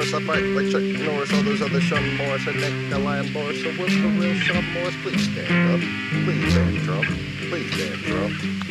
Morris, I fight like Chuck Norris, all those other Sean Morris, and Nick the Lion Boris. So what's the real Sean Morris? Please stand up. Please stand Trump. Please stand Trump.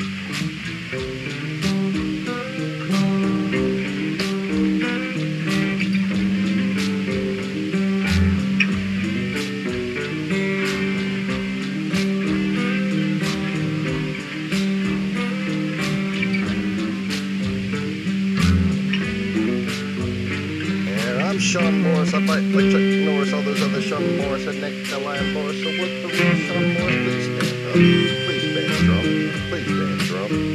Sean Morris, I fight like Chuck Norris, all those other Sean Morris, and Nick the Lion Boris. So what's the real Sean Morris? Please stand up. Please stand Trump. Please stand Trump.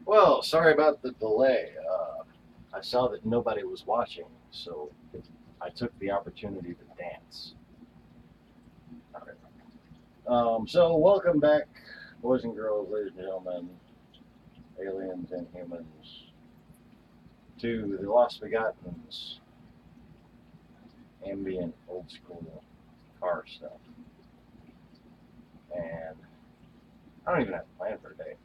Well, sorry about the delay. I saw that nobody was watching, so I took the opportunity to dance. All right. So welcome back, boys and girls, ladies and gentlemen, aliens and humans, to the Lost Begotten's ambient old school car stuff. And I don't even have a plan for today.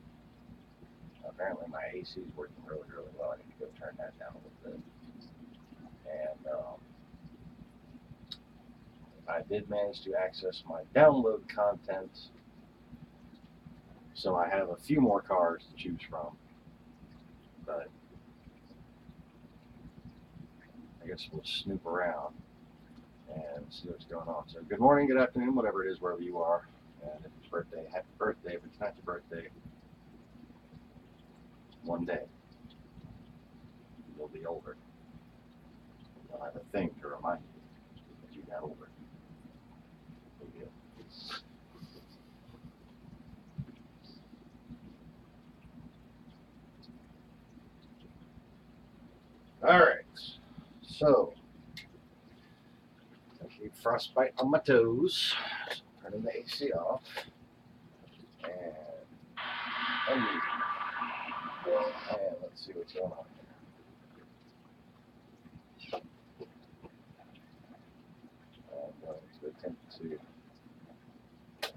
Apparently my AC is working really, really well. I need to go turn that down a little bit. And I did manage to access my download content, so I have a few more cars to choose from. But I guess we'll snoop around and see what's going on. So good morning, good afternoon, whatever it is, wherever you are. And if it's birthday, happy birthday. If it's not your birthday, one day you'll be older. You'll have a thing to remind you that you got older. Big deal. All right, so I keep frostbite on my toes. Turning the AC off and unmute. And let's see what's going on here. I'm going to attempt to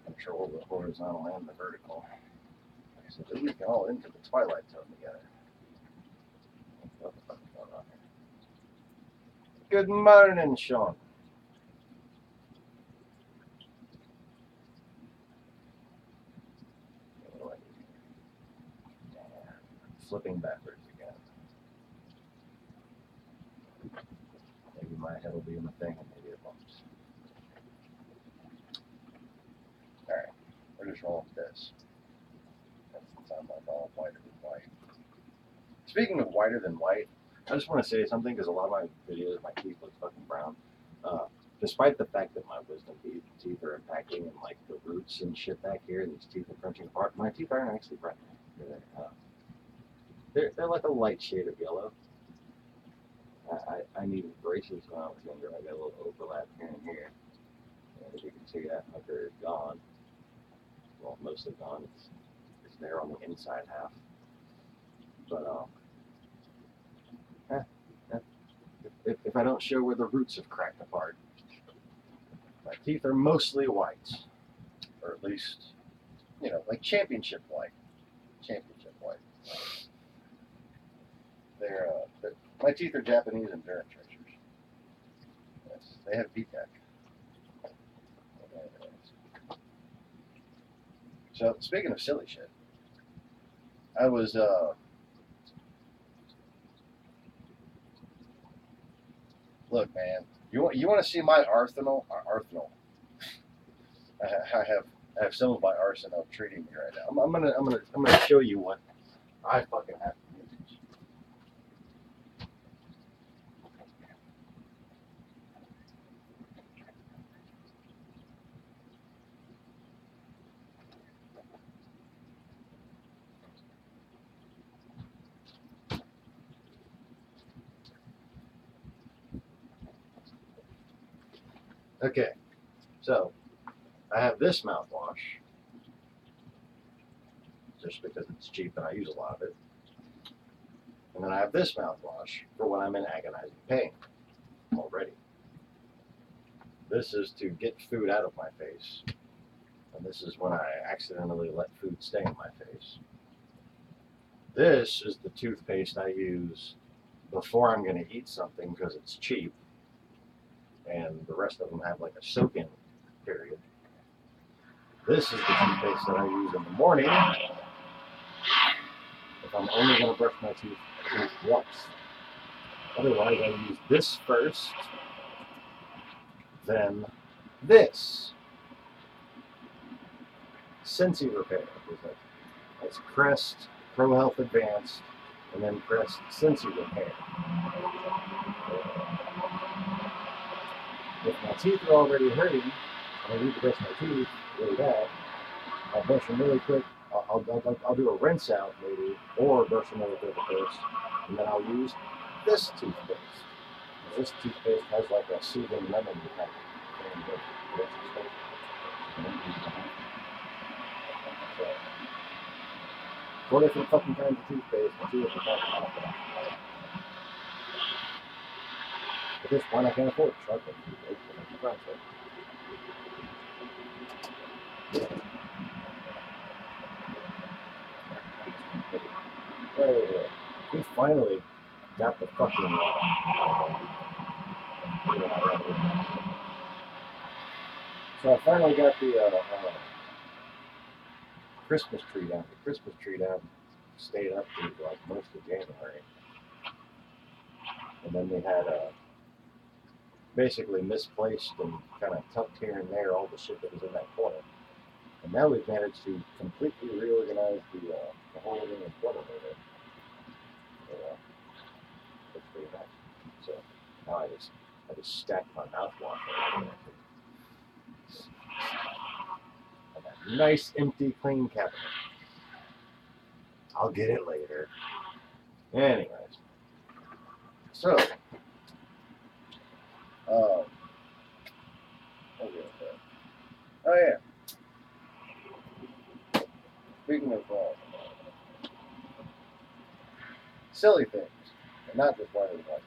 control the horizontal and the vertical so that we can all into the twilight zone together. What the fuck is going on here? Good morning, Sean. Flipping backwards again. Maybe my head will be in the thing and maybe it won't. Alright, we're just rolling with this. That's sound like all whiter than white. Speaking of whiter than white, I just want to say something because a lot of my videos, my teeth look fucking brown. Despite the fact that my wisdom teeth are impacting and like the roots and shit back here, these teeth are crunching apart, my teeth aren't actually brown. They're like a light shade of yellow. I needed braces when I was younger. I got a little overlap here and here. And as you can see, that fucker is gone. Well, mostly gone. It's there on the inside half. But if I don't show where the roots have cracked apart, my teeth are mostly white, or at least, you know, like championship white. Championship white. They're my teeth are Japanese endurance racers. Yes, they have VTEC. So speaking of silly shit, I was look, man, you want to see my arsenal? I have some of my arsenal treating me right now. I'm gonna show you what I fucking have. Okay, so I have this mouthwash just because it's cheap and I use a lot of it. And then I have this mouthwash for when I'm in agonizing pain already. This is to get food out of my face. And this is when I accidentally let food stay in my face. This is the toothpaste I use before I'm going to eat something because it's cheap. And the rest of them have like a soak-in period. This is the toothpaste that I use in the morning if I'm only going to brush my teeth once. Otherwise, I use this first, then this. Sensi Repair. That's Crest, Pro Health Advanced, and then Crest Sensi Repair. If my teeth are already hurting, and I need to brush my teeth really bad, I'll brush them really quick. I'll I'll do a rinse out maybe, or brush them with it first, and then I'll use this toothpaste. This toothpaste has like a soothing lemon kind of thing. So, 4 different fucking kinds of toothpaste and 2 different kinds of mouthwash. At this point, I can't afford chocolate toothpaste, but I'm trying to. We finally got the fucking so I finally got the Christmas tree down. The Christmas tree down stayed up through like most of January. And then we had basically misplaced and kind of tucked here and there all the shit that was in that corner. And now we've managed to completely reorganize the whole living room corner of it. That's pretty nice. So now I just stack my mouthwash over there. And that nice, empty, clean cabinet. I'll get it later. Anyways. So, oh yeah. Speaking of silly things, and not just one of the one thing.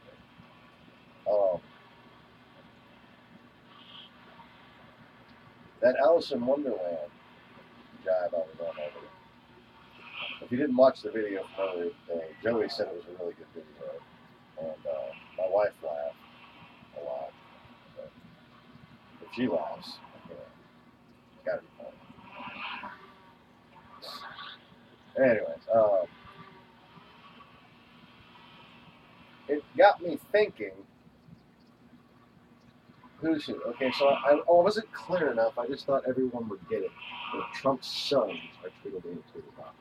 That Alice in Wonderland jive I was on over there. If you didn't watch the video from earlier today, Joey said it was a really good video, and my wife laughed a lot. But if she laughs, it's gotta be fun. Anyways, it got me thinking. Okay, so I wasn't clear enough. I just thought everyone would get it. That Trump's sons are Tweedledee and Tweedledum.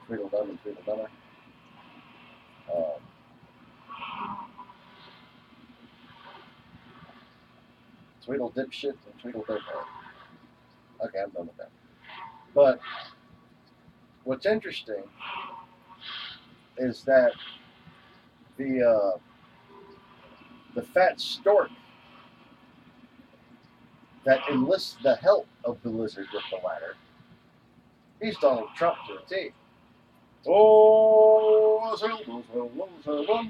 Tweedledum and Tweedledummer. Tweedle dipshit and Tweedle dirtbag. Okay, I'm done with that. But what's interesting is that the fat stork that enlists the help of the lizard with the ladder, he's Donald Trump to a T. Oh, I said, one,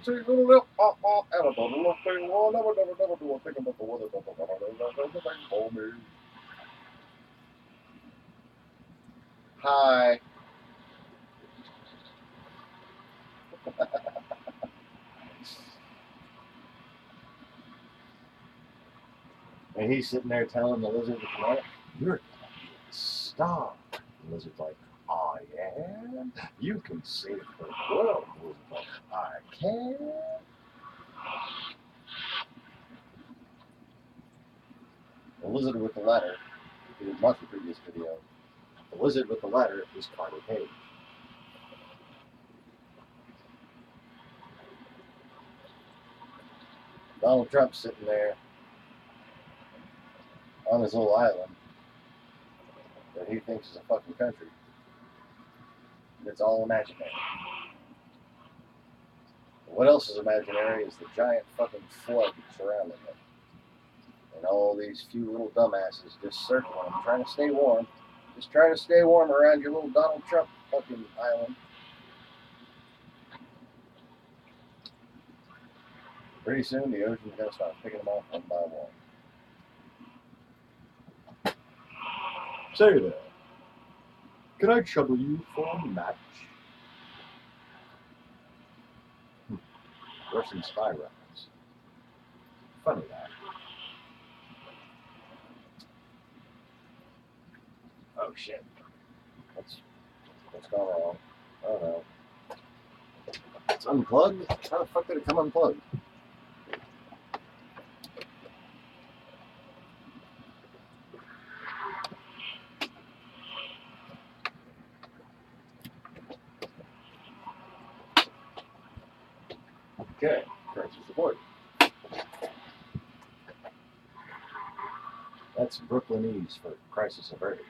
two, little lip, pop, pop, and a bottle of thing, never do a thing about the weather, thing for me. Hi. And he's sitting there telling the lizard to come out, you're stop. The lizard's like, I am. You can save the world. The lizard's like, I can. The lizard with the ladder, if you didn't watch the previous video, the lizard with the ladder is Carter Page. Donald Trump's sitting there on his little island that he thinks is a fucking country. It's all imaginary. What else is imaginary is the giant fucking flood surrounding it. And all these few little dumbasses just circling them, trying to stay warm. Just trying to stay warm around your little Donald Trump fucking island. Pretty soon the ocean's going to start picking them off one by one. Say there, can I trouble you for a match? Russian spy reference. Funny that. Oh shit. What's gone wrong? Oh no. It's unplugged? How the fuck did it come unplugged? Okay, crisis aborted. That's Brooklynese for crisis averted.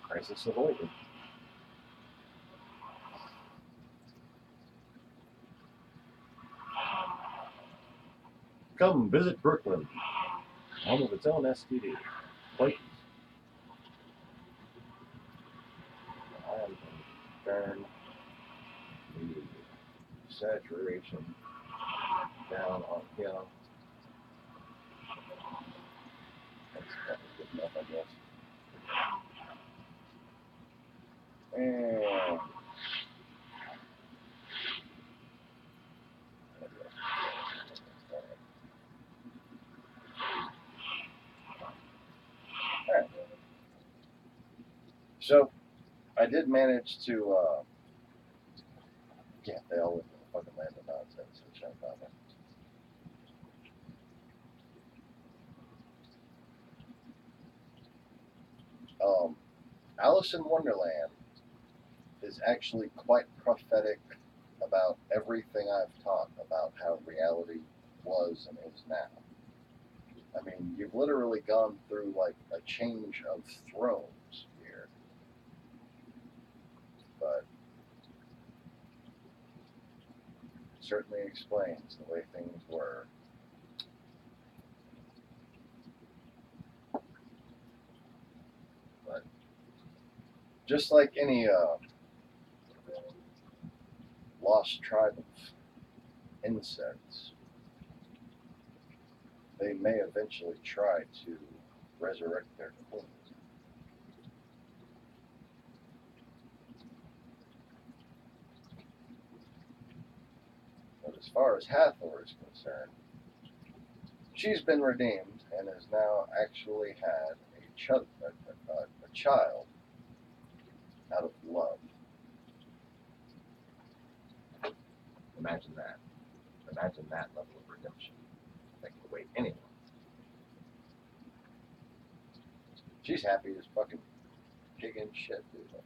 Crisis avoided. Come visit Brooklyn, home of its own STD. Please. I am going to turn the saturation down on here. That's good enough, I guess. And alright. So I did manage to can't fail with the fucking land of nonsense which I found it. Alice in Wonderland is actually quite prophetic about everything I've taught about how reality was and is now. I mean, you've literally gone through like a change of thrones here. But it certainly explains the way things were. But just like any lost tribe of insects, they may eventually try to resurrect their queen. But as far as Hathor is concerned, she's been redeemed and has now actually had a child out of love. Imagine that. Imagine that level of redemption. That can wait anyone. She's happy as fucking kicking shit, dude.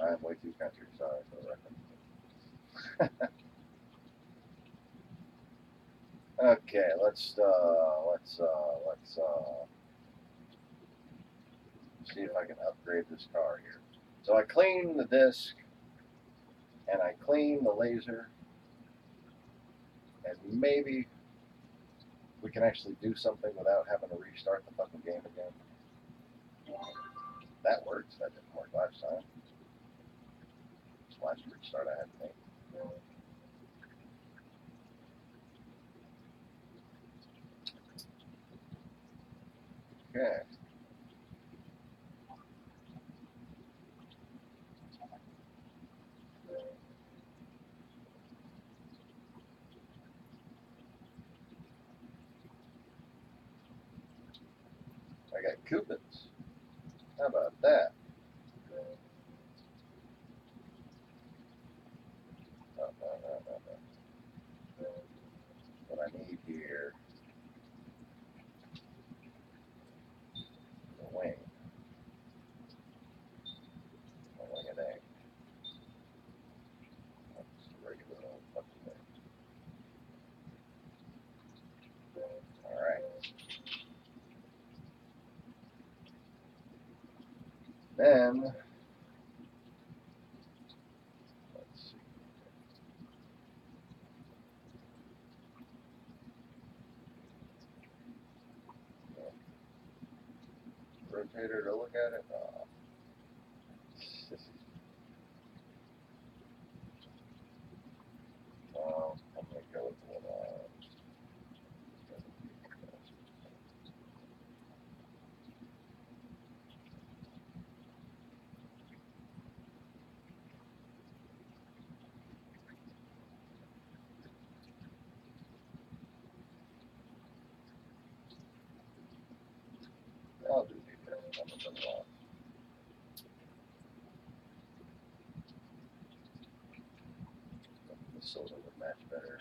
I am way too country, sorry for the record. Okay, let's see if I can upgrade this car here. So I clean the disc, and I clean the laser, and maybe we can actually do something without having to restart the fucking game again. That works. That didn't work last time. It's the last restart I had to make. Okay. I got coupons. How about that? What I need here is a wing. A wing and egg. That's a regular old fucking thing. Alright. Then, let's see. Rotator to look at it. I'm going to go with the one. I'll do the one. The silver would match better.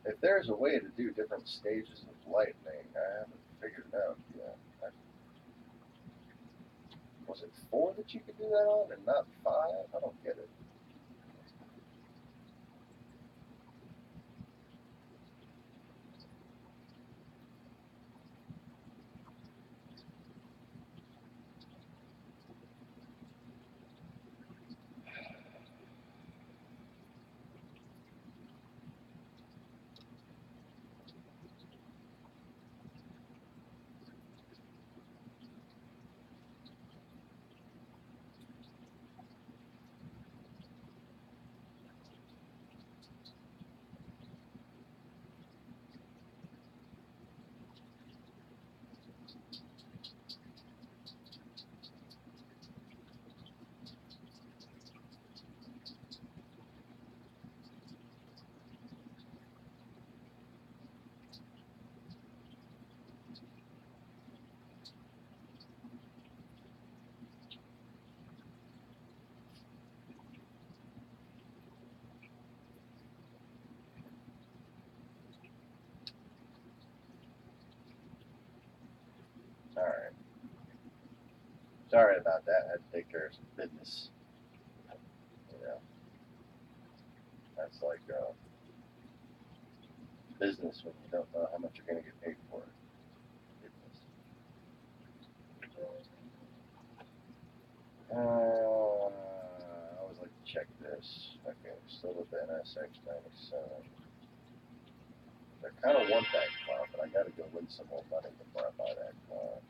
If there's a way to do different stages of lightning, I haven't figured it out yet. Was it 4 that you could do that on and not 5? I don't get it. Sorry about that. I had to take care of some business. You know, that's like business when you don't know how much you're going to get paid for it. I always like to check this. Okay, still with the NSX97. I kind of want that car, but I got to go win some more money before I buy that car.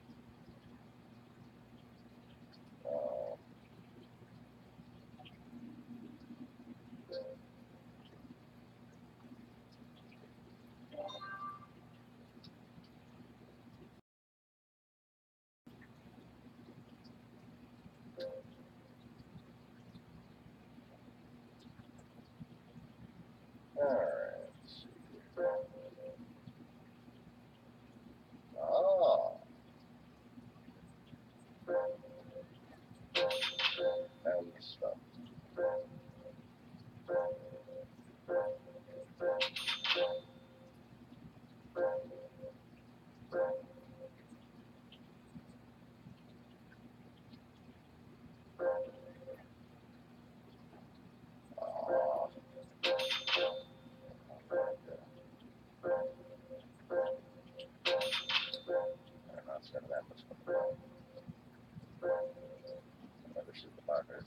Alright, let's see here. Oh, found the stuff. Oh, I'm not spending that much money. Never shoot the pocket.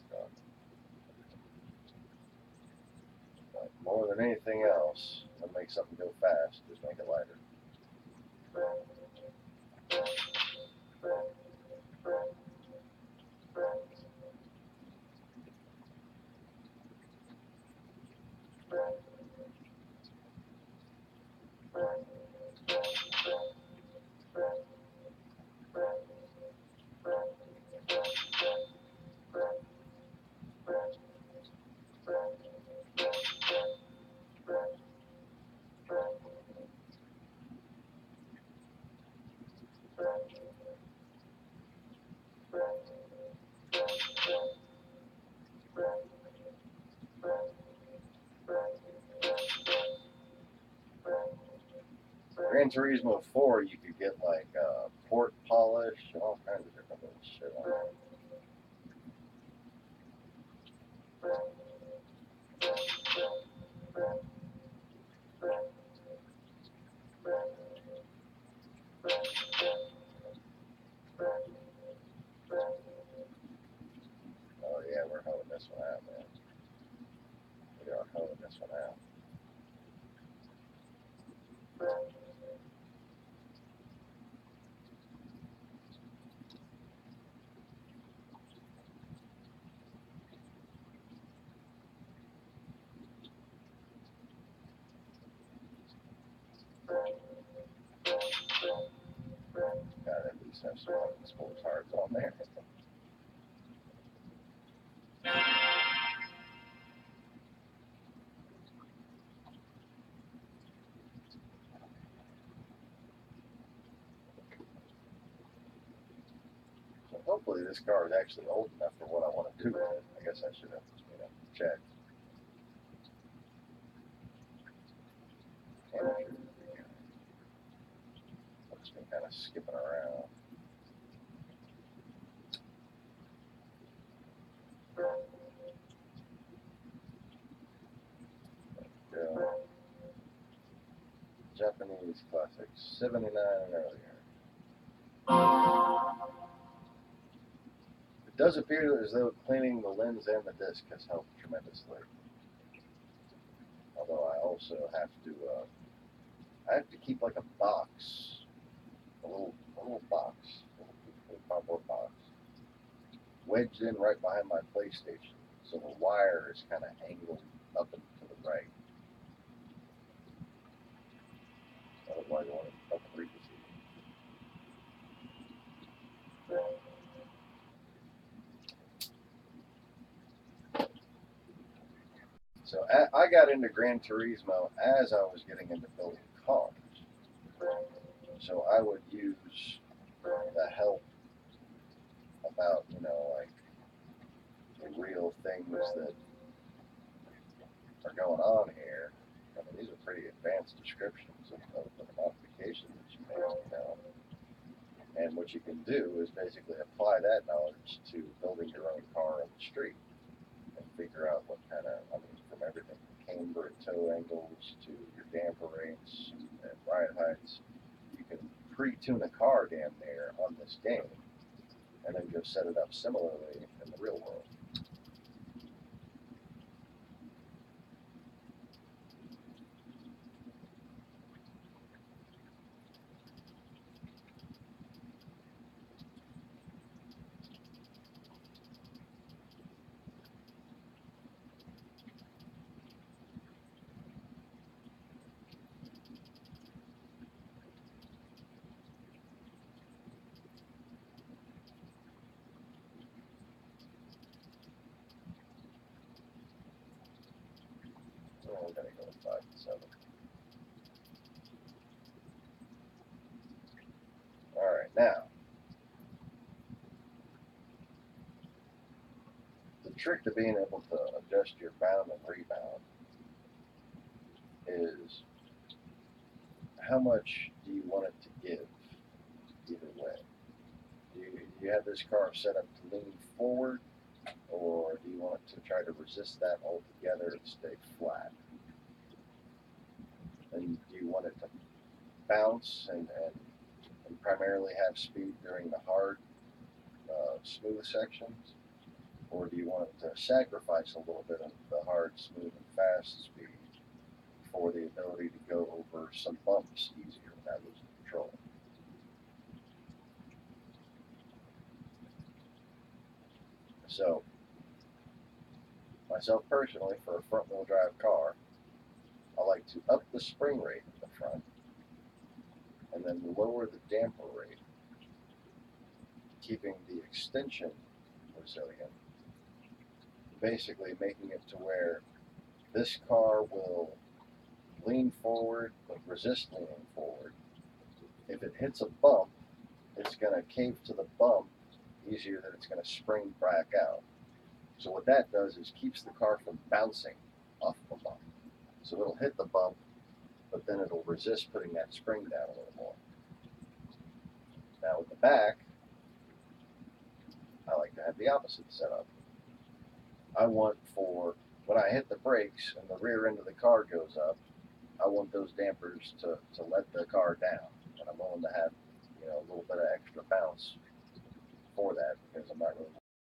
But more than anything else, to make something go fast, just make it lighter. Gran Turismo 4, you could get like port polish and all kinds of different little shit on it. Oh yeah, we're hoeing this one out, man. We are hoeing this one out. Gotta at least have some sports cards on there. So hopefully this car is actually old enough for what I want to do with it. I guess I should have, checked. I've just been kind of skipping around. Japanese classics, 79 and earlier. It does appear as though cleaning the lens and the disc has helped tremendously. Although I also have to keep like a box, a little box, a little cardboard box, wedged in right behind my PlayStation, so the wire is kind of angled up and to the right. Otherwise, I want to fucking read this. So I got into Gran Turismo as I was getting into building cars. So I would use the help about, like the real things that are going on here. I mean, these are pretty advanced descriptions of the modifications that you make, And what you can do is basically apply that knowledge to building your own car on the street and figure out what kind of, I mean, from everything from camber and toe angles to your damper rates and ride heights. You can pre-tune a car damn near on this game and then go set it up similarly in the real world. We're going to go with 5 and 7. Alright, now, the trick to being able to adjust your bound and rebound is how much do you want it to give either way? Do you have this car set up to lean forward, or do you want it to try to resist that altogether and stay flat? And do you want it to bounce and primarily have speed during the hard, smooth sections? Or do you want it to sacrifice a little bit of the hard, smooth, and fast speed for the ability to go over some bumps easier without losing control? So, myself personally, for a front-wheel drive car, I like to up the spring rate at the front and then lower the damper rate, keeping the extension resilient, basically making it to where this car will lean forward but resist leaning forward. If it hits a bump, it's going to cave to the bump easier than it's going to spring back out. So what that does is keeps the car from bouncing off the bump. So it'll hit the bump, but then it'll resist putting that spring down a little more. Now with the back, I like to have the opposite setup. I want for when I hit the brakes and the rear end of the car goes up, I want those dampers to let the car down. And I'm willing to have, a little bit of extra bounce for that because I'm not really